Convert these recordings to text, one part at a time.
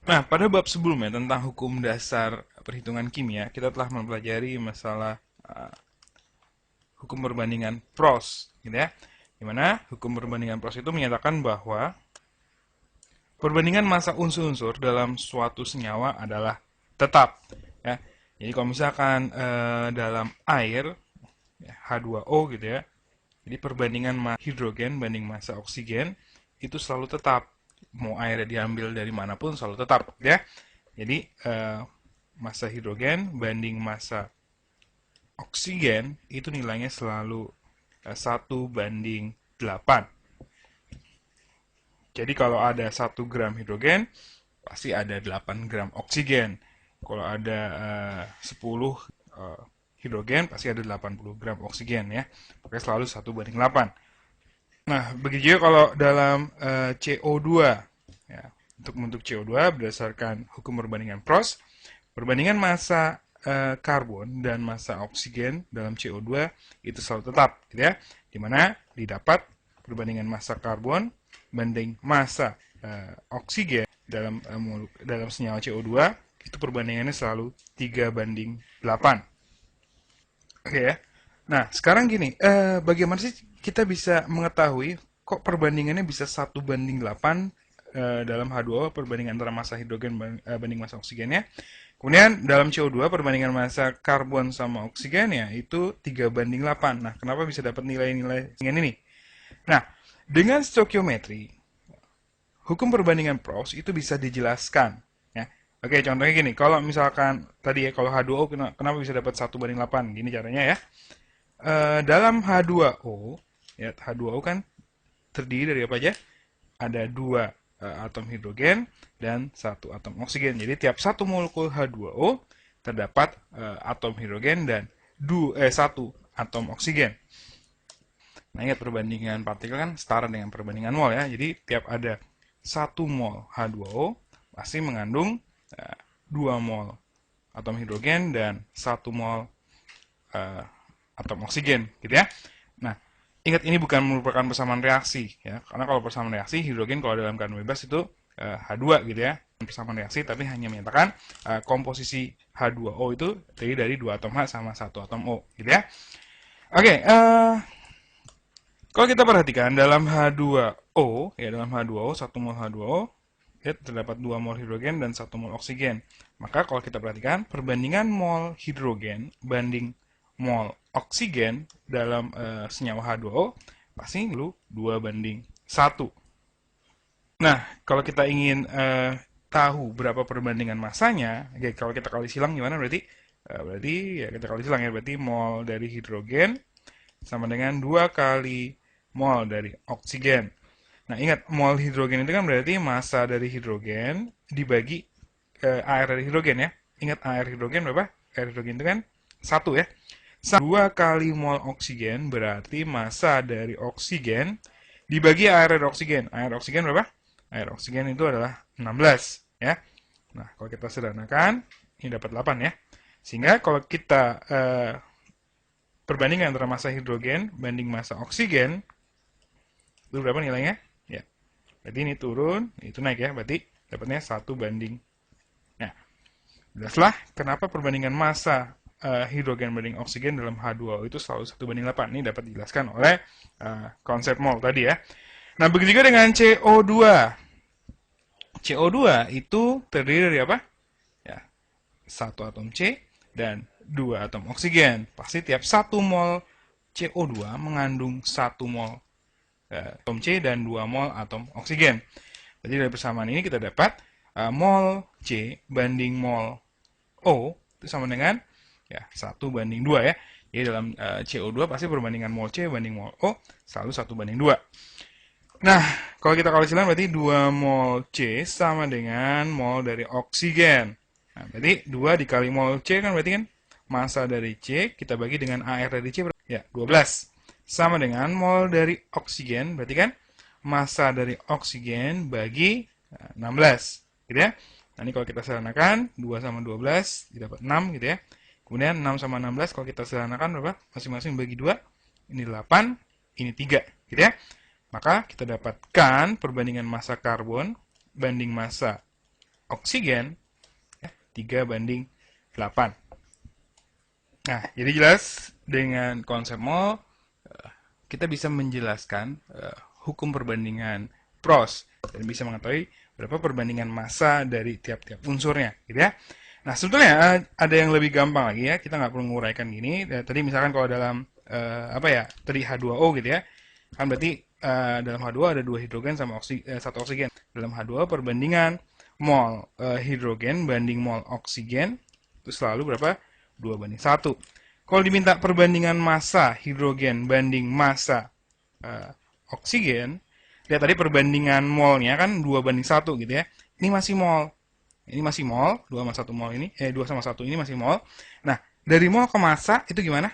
Nah, pada bab sebelumnya tentang hukum dasar perhitungan kimia, kita telah mempelajari masalah hukum perbandingan Pros, gitu ya. Dimana hukum perbandingan Pros itu menyatakan bahwa perbandingan massa unsur-unsur dalam suatu senyawa adalah tetap. Ya. Jadi kalau misalkan dalam air ya, H2O gitu ya, jadi perbandingan massa hidrogen banding massa oksigen itu selalu tetap. Mau airnya diambil dari manapun selalu tetap, gitu ya. Jadi massa hidrogen banding massa oksigen itu nilainya selalu 1:8. Jadi kalau ada 1 gram hidrogen, pasti ada 8 gram oksigen. Kalau ada 10 hidrogen, pasti ada 80 gram oksigen ya. Pokoknya selalu 1:8. Nah, begitu juga kalau dalam CO2. Ya, untuk membentuk CO2 berdasarkan hukum perbandingan Pros, perbandingan massa karbon dan massa oksigen dalam CO2 itu selalu tetap, gitu ya. Dimana didapat perbandingan massa karbon banding massa oksigen dalam senyawa CO2 itu perbandingannya selalu 3:8. Oke ya. Nah, sekarang gini, bagaimana sih kita bisa mengetahui kok perbandingannya bisa 1:8 dalam H2O perbandingan antara massa hidrogen banding massa oksigennya. Kemudian dalam CO2 perbandingan massa karbon sama oksigennya itu 3:8. Nah, kenapa bisa dapat nilai-nilai ini? Nah, dengan stoikiometri, hukum perbandingan Pros itu bisa dijelaskan. Ya. Oke, contohnya gini, kalau misalkan tadi ya, kalau H2O kenapa bisa dapat 1:8? Gini caranya ya. Dalam H2O, ya H2O kan terdiri dari apa aja? Ada dua atom hidrogen dan satu atom oksigen. Jadi tiap satu molekul H2O terdapat atom hidrogen dan satu atom oksigen. Nah, ingat perbandingan partikel kan setara dengan perbandingan mol ya. Jadi tiap ada 1 mol H2O pasti mengandung 2 mol atom hidrogen dan 1 mol uh, atom oksigen, gitu ya. Nah, ingat ini bukan merupakan persamaan reaksi ya, karena kalau persamaan reaksi hidrogen kalau dalam keadaan bebas itu H2 gitu ya, persamaan reaksi tapi hanya menyatakan komposisi H2O itu terdiri dari 2 atom H sama 1 atom O, gitu ya. Oke, kalau kita perhatikan dalam H2O ya, dalam H2O 1 mol H2O ya, terdapat 2 mol hidrogen dan 1 mol oksigen. Maka kalau kita perhatikan perbandingan mol hidrogen banding mol oksigen dalam senyawa H2O pasti lu 2:1. Nah, kalau kita ingin tahu berapa perbandingan masanya, ya, kalau kita kali silang gimana berarti? Berarti ya kita kali silang ya, berarti mol dari hidrogen sama dengan 2 kali mol dari oksigen. Nah, ingat mol hidrogen itu kan berarti massa dari hidrogen dibagi air dari hidrogen ya. Ingat air hidrogen berapa? Air hidrogen itu kan 1 ya. 2 kali mol oksigen berarti massa dari oksigen dibagi air dari oksigen. Air oksigen berapa? Air oksigen itu adalah 16 ya. Nah, kalau kita sederhanakan ini dapat 8 ya. Sehingga kalau kita perbandingan antara massa hidrogen banding massa oksigen itu berapa nilainya? Ya. Berarti ini turun, itu naik ya. Berarti dapatnya 1:. Nah, jelaslah kenapa perbandingan massa hidrogen banding oksigen dalam H2O itu selalu 1:8. Ini dapat dijelaskan oleh konsep mol tadi ya. Nah, begitu juga dengan CO2. CO2 itu terdiri dari apa? Ya, 1 atom C dan 2 atom oksigen. Pasti tiap 1 mol CO2 mengandung 1 mol atom C dan 2 mol atom oksigen. Jadi dari persamaan ini kita dapat mol C banding mol O itu sama dengan ya 1:2 ya. Jadi dalam CO2 pasti perbandingan mol C banding mol O selalu 1:2. Nah, kalau kita kali silang berarti 2 mol C sama dengan mol dari oksigen. Nah, berarti 2 dikali mol C kan berarti kan massa dari C kita bagi dengan air dari C ya 12. Sama dengan mol dari oksigen berarti kan massa dari oksigen bagi 16 gitu ya. Nah, ini kalau kita sederhanakan 2 sama 12 dapat 6 gitu ya. Kemudian 6 sama 16 kalau kita sederhanakan berapa? Masing-masing bagi 2. Ini 8, ini 3 gitu ya. Maka kita dapatkan perbandingan massa karbon banding massa oksigen, ya, 3:8. Nah, jadi jelas dengan konsep mol, kita bisa menjelaskan hukum perbandingan pros dan bisa mengetahui berapa perbandingan massa dari tiap-tiap unsurnya, gitu ya. Nah, sebetulnya ada yang lebih gampang lagi ya. Kita nggak perlu menguraikan gini. Tadi misalkan kalau dalam tadi H2O gitu ya, kan berarti dalam H2 ada 2 hidrogen sama 1 oksigen. Dalam H2 perbandingan mol hidrogen banding mol oksigen itu selalu berapa? 2:1. Kalau diminta perbandingan massa hidrogen banding massa oksigen, lihat tadi perbandingan molnya kan 2:1 gitu ya. Ini masih mol. Ini masih mol, 2 sama 1 mol ini, 2 sama 1 ini masih mol. Nah, dari mol ke massa itu gimana?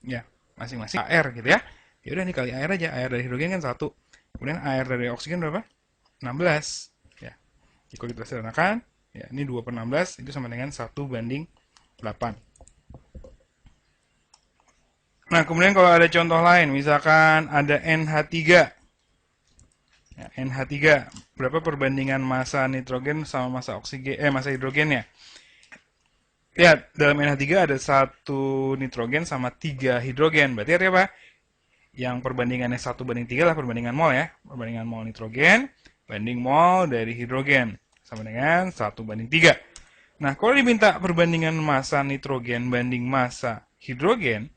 Ya, masing-masing AR gitu ya. Ya udah nih kali air aja. Air dari hidrogen kan 1. Kemudian air dari oksigen berapa? 16. Ya. Jadi kalau kita sederhanakan, ya ini 2/16 itu sama dengan 1:8. Nah, kemudian kalau ada contoh lain, misalkan ada NH3. Ya, NH3, berapa perbandingan massa nitrogen sama massa oksigen, massa hidrogennya? Lihat, dalam NH3 ada 1 nitrogen sama 3 hidrogen. Berarti artinya apa? Yang perbandingannya 1:3 lah perbandingan mol ya. Perbandingan mol nitrogen banding mol dari hidrogen. Sama dengan 1:3. Nah, kalau diminta perbandingan massa nitrogen banding massa hidrogen,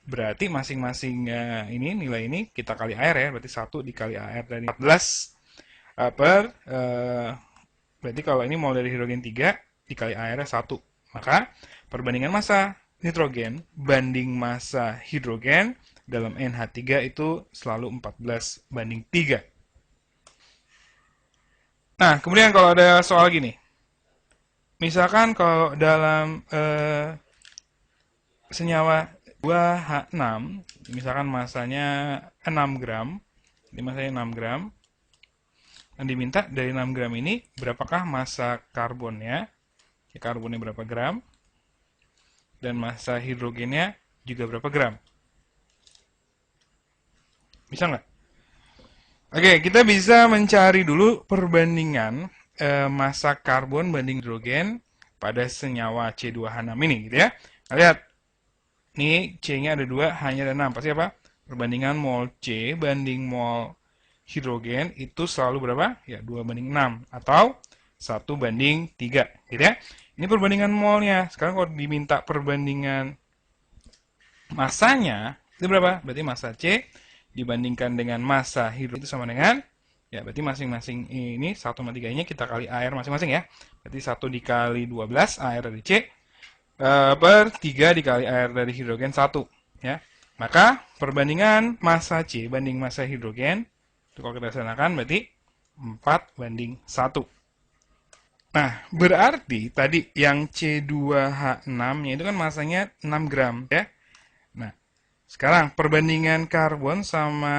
berarti masing-masing ini nilai ini kita kali air ya, berarti 1 dikali air dari 14 berarti kalau ini mol dari hidrogen 3 dikali airnya 1. Maka perbandingan massa nitrogen banding massa hidrogen dalam NH3 itu selalu 14:3. Nah, kemudian kalau ada soal gini. Misalkan kalau dalam senyawa 2H6, misalkan masanya 6 gram, ini masanya 6 gram, dan diminta dari 6 gram ini, berapakah massa karbonnya, karbonnya berapa gram, dan massa hidrogennya juga berapa gram. Bisa nggak? Oke, kita bisa mencari dulu perbandingan massa karbon banding hidrogen pada senyawa C2H6 ini, gitu ya. Nah, lihat. Ini C-nya ada 2, H-nya ada 6. Pasti apa? Perbandingan mol C banding mol hidrogen itu selalu berapa? Ya, 2:6. Atau 1:3. Gitu ya. Ini perbandingan molnya. Sekarang kalau diminta perbandingan massanya, itu berapa? Berarti massa C dibandingkan dengan massa hidrogen itu sama dengan, ya berarti masing-masing ini 1/3-nya kita kali air masing-masing ya. Berarti 1 dikali 12 air dari C. Per 3 dikali air dari hidrogen 1 ya. Maka perbandingan massa C banding massa hidrogen itu kalau kita sederhanakan berarti 4:1. Nah, berarti tadi yang C2H6-nya itu kan massanya 6 gram ya. Nah, sekarang perbandingan karbon sama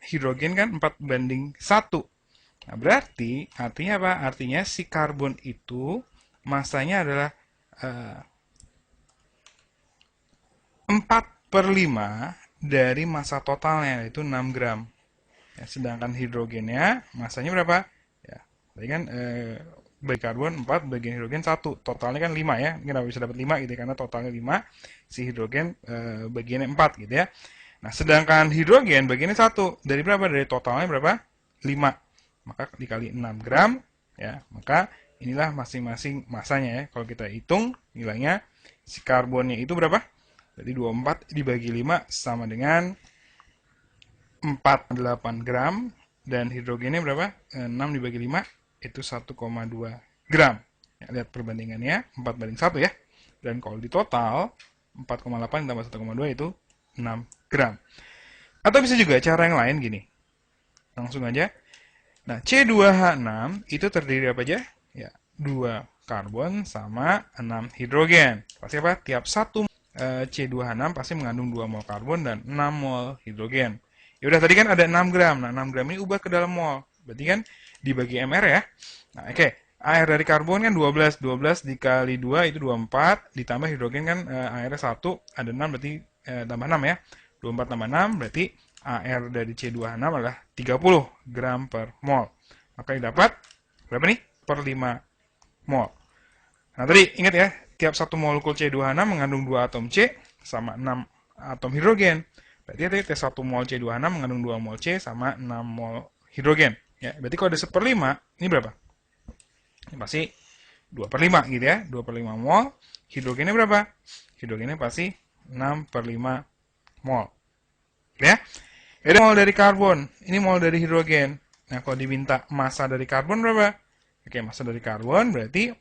hidrogen kan 4:1. Nah, berarti artinya apa? Artinya si karbon itu massanya adalah 4/5 dari massa totalnya, yaitu 6 gram. Ya, sedangkan hidrogennya masanya berapa? Ya, tadi kan bagi karbon 4, bagian hidrogen 1. Totalnya kan 5 ya. Kenapa bisa dapat 5 gitu ya? Karena totalnya 5, si hidrogen bagiannya 4 gitu ya. Nah, sedangkan hidrogen bagiannya 1. Dari berapa? Dari totalnya berapa? 5. Maka dikali 6 gram, ya. Maka inilah masing-masing masanya ya. Kalau kita hitung nilainya, si karbonnya itu berapa? Berarti 24 dibagi 5 sama dengan 48 gram. Dan hidrogennya berapa? 6 dibagi 5 itu 1,2 gram. Ya, lihat perbandingannya 4:1 ya. Dan kalau di total 4,8 tambah 1,2 itu 6 gram. Atau bisa juga cara yang lain gini. Langsung aja. Nah, C2H6 itu terdiri apa aja? Ya, 2 karbon sama 6 hidrogen. Pasti apa? Tiap satu C2H6 pasti mengandung 2 mol karbon dan 6 mol hidrogen. Ya udah tadi kan ada 6 gram. Nah, 6 gram ini ubah ke dalam mol. Berarti kan dibagi mr ya. Nah, oke. Air dari karbon kan 12. 12 dikali 2 itu 24. Ditambah hidrogen kan airnya 1. Ada 6 berarti tambah 6 ya. 24 tambah 6 berarti AR dari C2H6 adalah 30 gram per mol. Maka didapat berapa nih? 1/5 mol. Nah, tadi ingat ya, tiap 1 molekul C2H6 mengandung 2 atom C sama 6 atom hidrogen. Berarti tadi tiap 1 mol C2H6 mengandung 2 mol C sama 6 mol hidrogen. Ya, berarti kalau ada 1/5, ini berapa? Ini pasti 2/5 gitu ya. 2/5 mol. Hidrogennya berapa? Hidrogennya pasti 6/5 mol. Ya. Ini mol dari karbon, ini mol dari hidrogen. Nah, kalau diminta massa dari karbon berapa? Oke, massa dari karbon berarti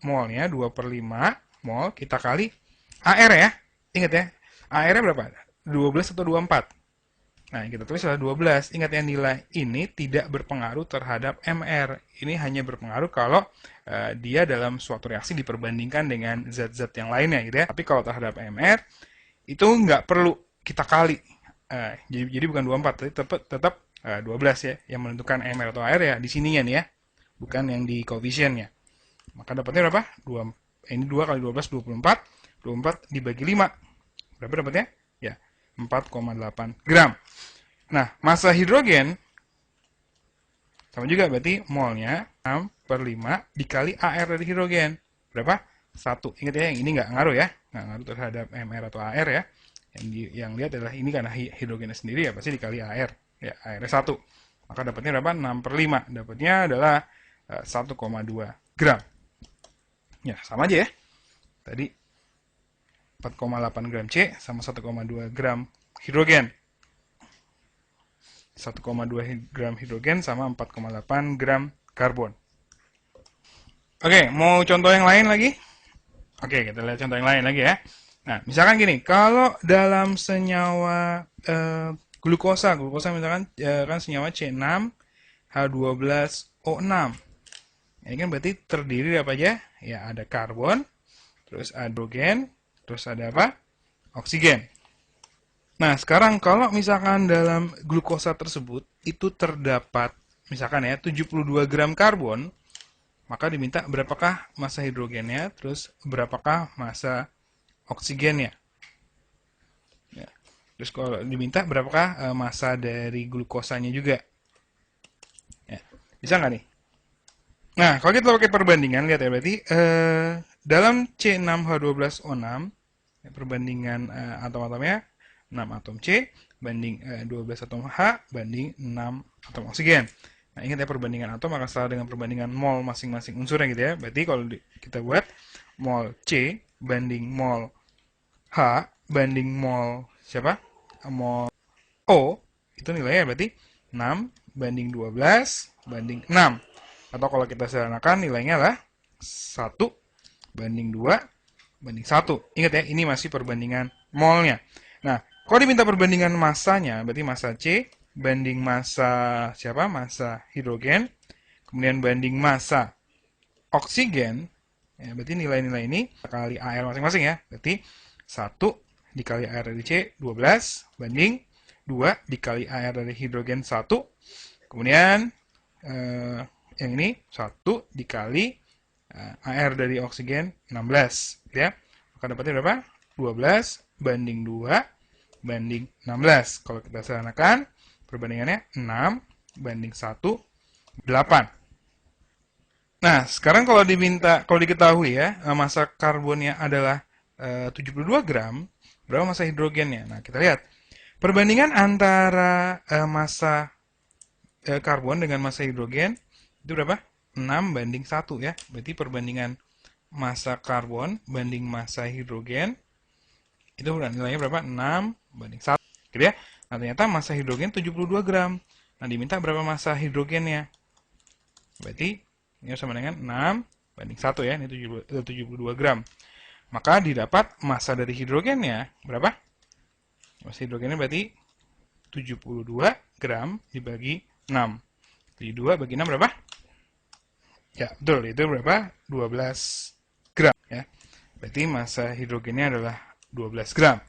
molnya 2/5 mol kita kali AR ya. Ingat ya, AR-nya berapa? 12 atau 24? Nah, yang kita tulis adalah 12. Ingat ya, nilai ini tidak berpengaruh terhadap MR. Ini hanya berpengaruh kalau dia dalam suatu reaksi diperbandingkan dengan zat-zat yang lainnya gitu ya. Tapi kalau terhadap MR, itu nggak perlu kita kali. Jadi bukan 24, tapi tetap 12 ya. Yang menentukan MR atau AR ya di sininya nih ya. Bukan yang di koefisiennya. Maka dapatnya berapa? Ini 2 kali 12, 24. 24 dibagi 5. Berapa dapatnya? Ya, 4,8 gram. Nah, massa hidrogen sama juga berarti molnya 6/5 dikali AR dari hidrogen. Berapa? 1. Ingat ya, yang ini nggak ngaruh ya. Nggak ngaruh terhadap MR atau AR ya. Yang lihat adalah ini karena hidrogennya sendiri ya, pasti dikali AR. Ya, AR-nya 1. Maka dapatnya berapa? 6/5. Dapatnya adalah 1,2 gram. Ya, sama aja ya. Tadi 4,8 gram C sama 1,2 gram hidrogen. 1,2 gram hidrogen sama 4,8 gram karbon. Oke, mau contoh yang lain lagi? Oke, kita lihat contoh yang lain lagi ya. Nah, misalkan gini, kalau dalam senyawa glukosa misalkan kan senyawa C6H12O6. Ini kan berarti terdiri dari apa aja? Ya, ada karbon, terus hidrogen, terus ada apa? Oksigen. Nah, sekarang kalau misalkan dalam glukosa tersebut itu terdapat misalkan ya 72 gram karbon, maka diminta berapakah massa hidrogennya, terus berapakah massa oksigennya. Ya. Terus kalau diminta berapakah massa dari glukosanya juga. Ya. Bisa nggak nih? Nah, kalau kita pakai perbandingan, lihat ya, berarti dalam C6H12O6, perbandingan atom-atomnya 6 atom C banding 12 atom H banding 6 atom oksigen. Nah, ingat ya, perbandingan atom akan sama dengan perbandingan mol masing-masing unsurnya gitu ya. Berarti kalau kita buat mol C banding mol H banding mol siapa? Mol O, itu nilainya berarti 6 banding 12 banding 6. Atau kalau kita sederhanakan nilainya adalah 1 banding 2 banding 1. Ingat ya, ini masih perbandingan molnya. Nah, kalau diminta perbandingan massanya, berarti massa C banding massa siapa? Massa hidrogen. Kemudian banding massa oksigen. Ya, berarti nilai-nilai ini kali AR masing-masing ya. Berarti 1 dikali AR dari C, 12. Banding 2 dikali AR dari hidrogen 1. Kemudian yang ini 1 dikali AR dari oksigen 16. Ya. Maka dapatnya berapa? 12 banding 2 banding 16. Kalau kita sederhanakan, perbandingannya 6 banding 1, 8. Nah, sekarang kalau diketahui ya, massa karbonnya adalah 72 gram, berapa massa hidrogennya? Nah, kita lihat. Perbandingan antara massa karbon dengan massa hidrogen, itu berapa? 6 banding 1 ya. Berarti perbandingan massa karbon banding massa hidrogen, itu nilainya berapa? 6 banding 1. Gitu ya. Nah, ternyata massa hidrogen 72 gram. Nah, diminta berapa massa hidrogennya? Berarti ini sama dengan 6 banding 1 ya. Ini 72 gram. Maka didapat massa dari hidrogennya berapa? Massa hidrogennya berarti 72 gram dibagi 6. Jadi 2 bagi 6 berapa? Ya, betul. Itu berapa? 12 gram. Ya. Berarti massa hidrogennya adalah 12 gram.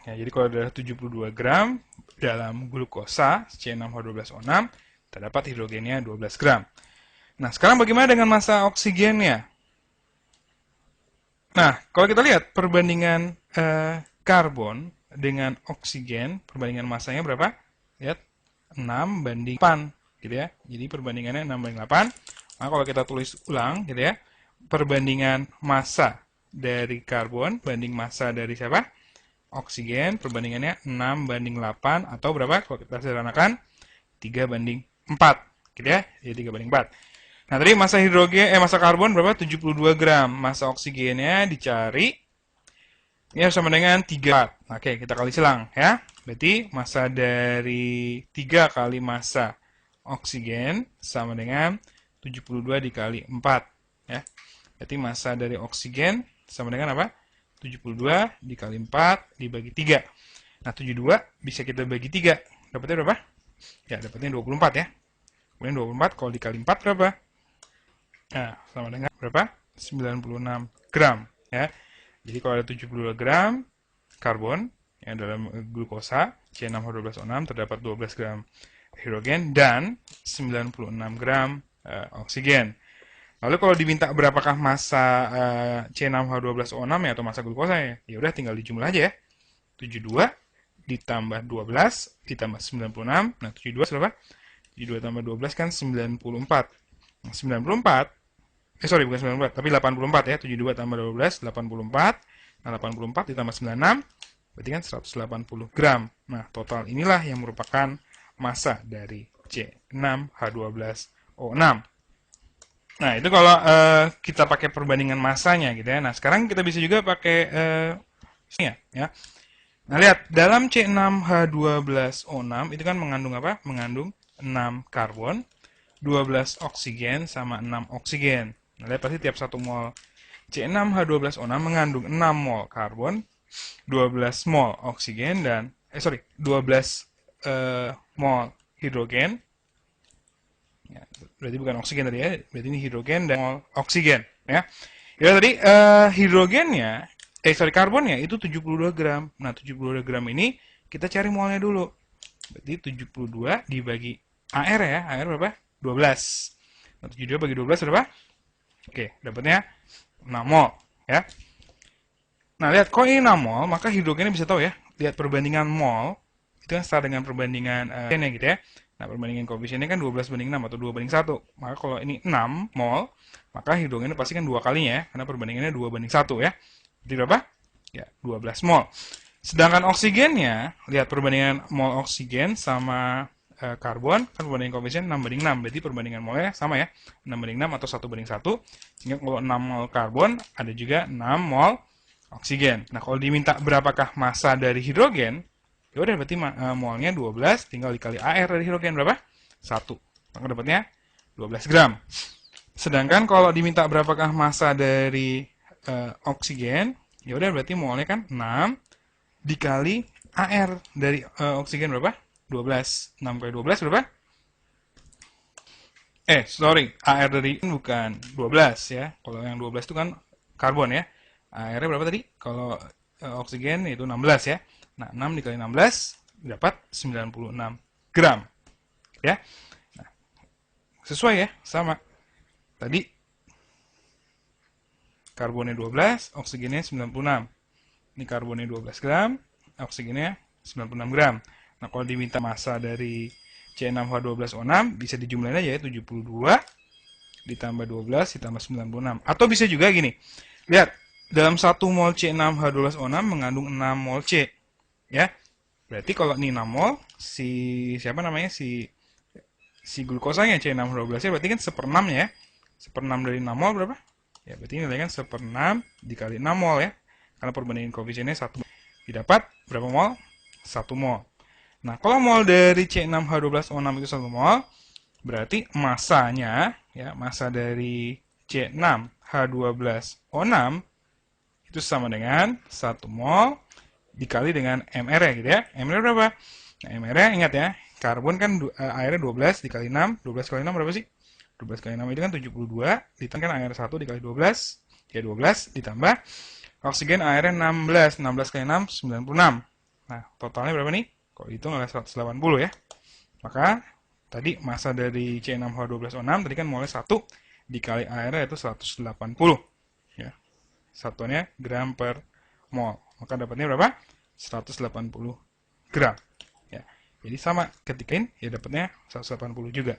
Ya, jadi kalau ada 72 gram dalam glukosa C6H12O6, terdapat hidrogennya 12 gram. Nah, sekarang bagaimana dengan massa oksigennya? Nah, kalau kita lihat perbandingan karbon dengan oksigen, perbandingan massanya berapa? Lihat, 6 banding 8. gitu ya. Jadi perbandingannya 6 banding 8. Maka kalau kita tulis ulang gitu ya, perbandingan massa dari karbon banding massa dari siapa? Oksigen, perbandingannya 6 banding 8 atau berapa? Kalau kita sederhanakan 3 banding 4 gitu ya. Jadi 3 banding 4. Nah, tadi massa massa karbon berapa? 72 gram. Massa oksigennya dicari. Ini sama dengan 3. Oke, kita kali silang ya. Berarti massa dari 3 kali massa oksigen sama dengan 72 dikali 4 ya. Berarti massa dari oksigen sama dengan apa? 72 dikali 4 dibagi 3. Nah, 72 bisa kita bagi 3. Dapatnya berapa? Ya, dapatnya 24 ya. Kemudian 24 kalau dikali 4 berapa? Nah, sama dengan berapa? 96 gram ya. Jadi kalau ada 72 gram karbon yang dalam glukosa C6H12O6 terdapat 12 gram hidrogen dan 96 gram oksigen. Lalu kalau diminta berapakah massa C6H12O6 ya atau massa glukosa ya? Ya udah tinggal dijumlah aja ya. 72 ditambah 12 ditambah 96. Nah, 72 berapa? 72 tambah 12 kan 94. Nah, 94 bukan 94, tapi 84 ya. 72 tambah 12, 84. Nah, 84 ditambah 96, berarti kan 180 gram. Nah, total inilah yang merupakan massa dari C6H12O6. Nah, itu kalau kita pakai perbandingan massanya gitu ya. Nah, sekarang kita bisa juga pakai ya. Nah, lihat, dalam C6H12O6 itu kan mengandung apa? Mengandung 6 karbon, 12 oksigen, sama 6 oksigen. Nah, lihat pasti tiap 1 mol C6H12O6 mengandung 6 mol karbon, 12 mol oksigen, dan 12 mol hidrogen. Ya, berarti bukan oksigen tadi ya, berarti ini hidrogen dan mol oksigen. Ya, tadi hidrogennya, karbonnya itu 72 gram. Nah, 72 gram ini kita cari molnya dulu. Berarti 72 dibagi AR ya, AR berapa? 12. Nah, 72 bagi 12 berapa? Oke, dapatnya 6 mol ya. Nah, lihat kok ini 6 mol, maka hidrogennya bisa tahu ya. Lihat perbandingan mol itu kan setara dengan perbandingan gitu ya. Nah, perbandingan koefisiennya kan 12 banding 6 atau 2 banding 1. Maka kalau ini 6 mol, maka hidrogennya pasti kan 2 kalinya ya, karena perbandingannya 2 banding 1 ya. Jadi berapa? Ya, 12 mol. Sedangkan oksigennya, lihat perbandingan mol oksigen sama karbon, kan perbandingan koefisien 6 banding 6, berarti perbandingan molnya sama ya, 6 banding 6 atau 1 banding 1, sehingga kalau 6 mol karbon, ada juga 6 mol oksigen. Nah, kalau diminta berapakah massa dari hidrogen, ya udah berarti molnya 12, tinggal dikali AR dari hidrogen berapa? 1, maka dapatnya 12 gram. Sedangkan kalau diminta berapakah massa dari oksigen, ya udah berarti molnya kan 6 dikali AR dari oksigen berapa? 12. 6 kali 12 berapa? AR dari bukan 12 ya. Kalau yang 12 itu kan karbon ya. AR-nya berapa tadi? Kalau oksigen itu 16 ya. Nah, 6 dikali 16 dapat 96 gram. Ya. Nah, sesuai ya, sama. Tadi karbonnya 12, oksigennya 96. Ini karbonnya 12 gram, oksigennya 96 gram. Nah, kalau diminta massa dari C6H12O6, bisa dijumlahin aja ya, 72 ditambah 12 ditambah 96. Atau bisa juga gini, lihat, dalam 1 mol C6H12O6 mengandung 6 mol C. Ya, berarti kalau ini 6 mol, si glukosanya C6H12 berarti kan 1/6 ya. 1/6 dari 6 mol berapa? Ya, berarti nilainya kan 1/6 dikali 6 mol ya. Karena perbandingan koefisiennya 1. Didapat berapa mol? 1 mol. Nah, kalau mol dari C6H12O6 itu 1 mol, berarti massanya, ya, massa dari C6H12O6 itu sama dengan 1 mol dikali dengan MR ya, gitu ya. MR berapa? Nah, MR ingat ya, karbon kan airnya 12 dikali 6, 12 kali 6 berapa sih? 12 kali 6 itu kan 72, ditambahkan air 1 dikali 12, ya 12, ditambah oksigen airnya 16, 16 kali 6, 96. Nah, totalnya berapa nih? Kalau hitung adalah 180 ya. Maka, tadi massa dari C6H12O6, tadi kan molnya 1, dikali airnya itu 180. Ya. Satuannya gram per mol. Maka dapatnya berapa? 180 gram. Ya. Jadi sama, ketikain, ya dapatnya 180 juga.